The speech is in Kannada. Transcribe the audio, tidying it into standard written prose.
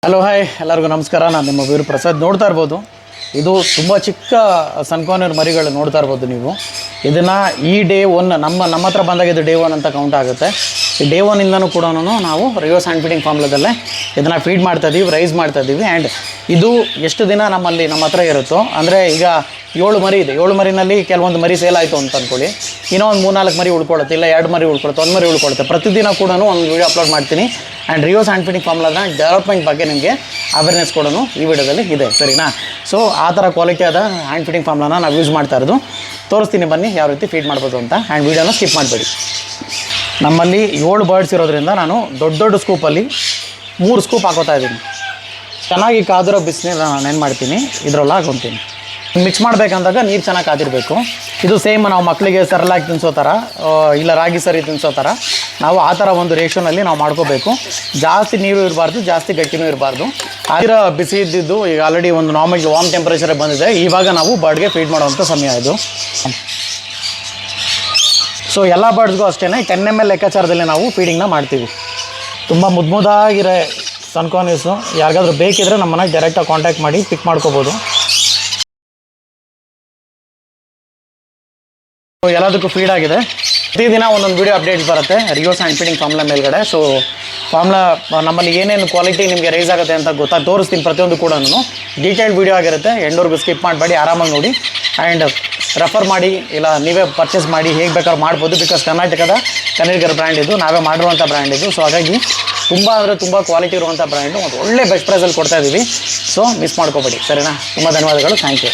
ಹಲೋ ಹಾಯ್ ಎಲ್ಲರಿಗೂ ನಮಸ್ಕಾರ. ನಾನು ನಿಮ್ಮ ವೀರ್ ಪ್ರಸಾದ್. ನೋಡ್ತಾ ಇರ್ಬೋದು, ಇದು ತುಂಬ ಚಿಕ್ಕ ಸನ್ಕಾರ್ನರ್ ಮರಿಗಳು ನೋಡ್ತಾ ಇರ್ಬೋದು ನೀವು. ಇದನ್ನು ಈ ಡೇ ಒನ್ ನಮ್ಮ ಹತ್ರ ಬಂದಾಗ ಇದು ಡೇ ಒನ್ ಅಂತ ಕೌಂಟ್ ಆಗುತ್ತೆ. ಈ ಡೇ ಒನ್ನಿಂದನೂ ಕೂಡ ನಾವು ರಿವರ್ಸ್ ಹ್ಯಾಂಡ್ ಫೀಡಿಂಗ್ ಫಾರ್ಮ್ಲದಲ್ಲೇ ಇದನ್ನು ಫೀಡ್ ಮಾಡ್ತಾಯಿದ್ದೀವಿ, ರೈಸ್ ಮಾಡ್ತಾಯಿದ್ದೀವಿ. ಆ್ಯಂಡ್ ಇದು ಎಷ್ಟು ದಿನ ನಮ್ಮ ಹತ್ರ ಇರುತ್ತೋ, ಅಂದರೆ ಈಗ 7 ಮರಿ ಇದೆ. 7 ಮರಿನಲ್ಲಿ ಕೆಲವೊಂದು ಮರಿ ಸೇಲ್ ಆಯಿತು ಅಂತ ಅಂದ್ಕೊಳ್ಳಿ, ಇನ್ನೂ ಒಂದು 3-4 ಮರಿ ಉಳ್ಕೊಳುತ್ತೆ, ಇಲ್ಲ 2 ಮರಿ ಉಳ್ಕೊಳುತ್ತೆ, 1 ಮರಿ ಉಳ್ಕೊಳುತ್ತೆ. ಪ್ರತಿದಿನ ಕೂಡ ಒಂದು ವೀಡಿಯೋ ಅಪ್ಲೋಡ್ ಮಾಡ್ತೀನಿ. ಆ್ಯಂಡ್ ರಿವರ್ಸ್ ಹ್ಯಾಂಡ್ ಫೀಡಿಂಗ್ ಫಾರ್ಮ್ಲದ ಡೆವಲಪ್ಮೆಂಟ್ ಬಗ್ಗೆ ನಿಮಗೆ ಅವೇರ್ನೆಸ್ ಕೊಡೋನು ಈ ವಿಡಿಯೋದಲ್ಲಿ ಇದೆ, ಸರಿನಾ? ಸೊ ಆ ಥರ ಕ್ವಾಲಿಟಿ ಆದ ಹ್ಯಾಂಡ್ ಫೀಡಿಂಗ್ ಫಾರ್ಮ್ಲನ ನಾವು ಯೂಸ್ ಮಾಡ್ತಾ ಇರೋದು. ತೋರಿಸ್ತೀನಿ ಬನ್ನಿ ಯಾವ ರೀತಿ ಫೀಡ್ ಮಾಡ್ಬೋದು ಅಂತ. ಆ್ಯಂಡ್ ವೀಡಿಯೋನ ಸ್ಕಿಪ್ ಮಾಡಬೇಡಿ. ನಮ್ಮಲ್ಲಿ 7 ಬರ್ಡ್ಸ್ ಇರೋದ್ರಿಂದ ನಾನು ದೊಡ್ಡ ಸ್ಕೂಪಲ್ಲಿ 3 ಸ್ಕೂಪ್ ಹಾಕೋತಾ ಇದ್ದೀನಿ. ಚೆನ್ನಾಗಿ ಕಾದಿರೋ ಬಿಸಿನೀರನ್ನ ನಾನು ಏನು ಮಾಡ್ತೀನಿ, ಇದರೊಳಗೆ ಹಾಕೊತೀನಿ. ಮಿಕ್ಸ್ ಮಾಡಬೇಕಂದಾಗ ನೀರು ಚೆನ್ನಾಗಿ ಕಾದಿರಬೇಕು. ಇದು ಸೇಮ್ ನಾವು ಮಕ್ಕಳಿಗೆ ಸರಲಾಗಿ ತಿನ್ನಿಸೋ ಥರ, ಇಲ್ಲ ರಾಗಿ ಸರಿ ತಿನ್ನಿಸೋ ಥರ ನಾವು ಆ ಥರ ಒಂದು ರೇಷನಲ್ಲಿ ನಾವು ಮಾಡ್ಕೋಬೇಕು. ಜಾಸ್ತಿ ನೀರು ಇರಬಾರ್ದು, ಜಾಸ್ತಿ ಗಟ್ಟಿನೂ ಇರಬಾರ್ದು. ಆಗಿರೋ ಬಿಸಿ ಇದ್ದಿದ್ದು ಈಗ ಆಲ್ರೆಡಿ ಒಂದು ನಾರ್ಮಲ್ ವಾರ್ಮ್ ಟೆಂಪ್ರೇಚರ್ ಬಂದಿದೆ. ಇವಾಗ ನಾವು ಬರ್ಡ್ಗೆ ಫೀಡ್ ಮಾಡುವಂಥ ಸಮಯ ಇದು. ಸೊ ಎಲ್ಲ ಬರ್ಡ್ಸ್ಗೂ ಅಷ್ಟೇ 10 ml ಲೆಕ್ಕಾಚಾರದಲ್ಲಿ ನಾವು ಫೀಡಿಂಗ್ನ ಮಾಡ್ತೀವಿ. ತುಂಬ ಮುದ್ದಾಗಿರೋ ಸನ್ಕಾರ್ನರ್ಸು ಯಾರಿಗಾದ್ರೂ ಬೇಕಿದ್ರೆ ನಮ್ಮ ಮನೆಗೆ ಡೈರೆಕ್ಟಾಗಿ ಕಾಂಟ್ಯಾಕ್ಟ್ ಮಾಡಿ ಪಿಕ್ ಮಾಡ್ಕೋಬೋದು. ಎಲ್ಲದಕ್ಕೂ ಫೀಡ್ ಆಗಿದೆ. ಪ್ರತಿದಿನ ಒಂದೊಂದು ವೀಡಿಯೋ ಅಪ್ಡೇಟ್ ಬರುತ್ತೆ ರಿವರ್ಸ್ ಹ್ಯಾಂಡ್ ಫೀಡಿಂಗ್ ಫಾರ್ಮ್ಲಾ ಮೇಲ್ಗಡೆ. ಸೊ ಫಾರ್ಮ್ಲಾ ನಮ್ಮಲ್ಲಿ ಏನೇನು ಕ್ವಾಲಿಟಿ ನಿಮಗೆ ರೈಸ್ ಆಗುತ್ತೆ ಅಂತ ತೋರಿಸ್ತೀನಿ. ಪ್ರತಿಯೊಂದು ಕೂಡ ಡೀಟೇಲ್ಡ್ ವೀಡಿಯೋ ಆಗಿರುತ್ತೆ. ಎಂಡೋರ್ಗೂ ಸ್ಕಿಪ್ ಮಾಡಬೇಡಿ, ಆರಾಮಾಗಿ ನೋಡಿ. ಆ್ಯಂಡ್ ರೆಫರ್ ಮಾಡಿ, ಇಲ್ಲ ನೀವೇ ಪರ್ಚೇಸ್ ಮಾಡಿ, ಹೇಗೆ ಬೇಕಾದ್ರೂ ಮಾಡ್ಬೋದು. ಬಿಕಾಸ್ ಕರ್ನಾಟಕದ ಕನ್ನಡಿಗರ ಬ್ರ್ಯಾಂಡ್ ಇದು, ನಾವೇ ಮಾಡಿರುವಂಥ ಬ್ರ್ಯಾಂಡ್ ಇದು. ಸೊ ಹಾಗಾಗಿ ತುಂಬ ಕ್ವಾಲಿಟಿ ಇರುವಂಥ ಬ್ರ್ಯಾಂಡು, ಮತ್ತು ಒಳ್ಳೆ ಬೆಸ್ಟ್ ಪ್ರೈಸಲ್ಲಿ ಕೊಡ್ತಾಯಿದ್ದೀವಿ. ಸೊ ಮಿಸ್ ಮಾಡ್ಕೋಬೇಡಿ, ಸರಿನಾ? ತುಂಬ ಧನ್ಯವಾದಗಳು. Thank you.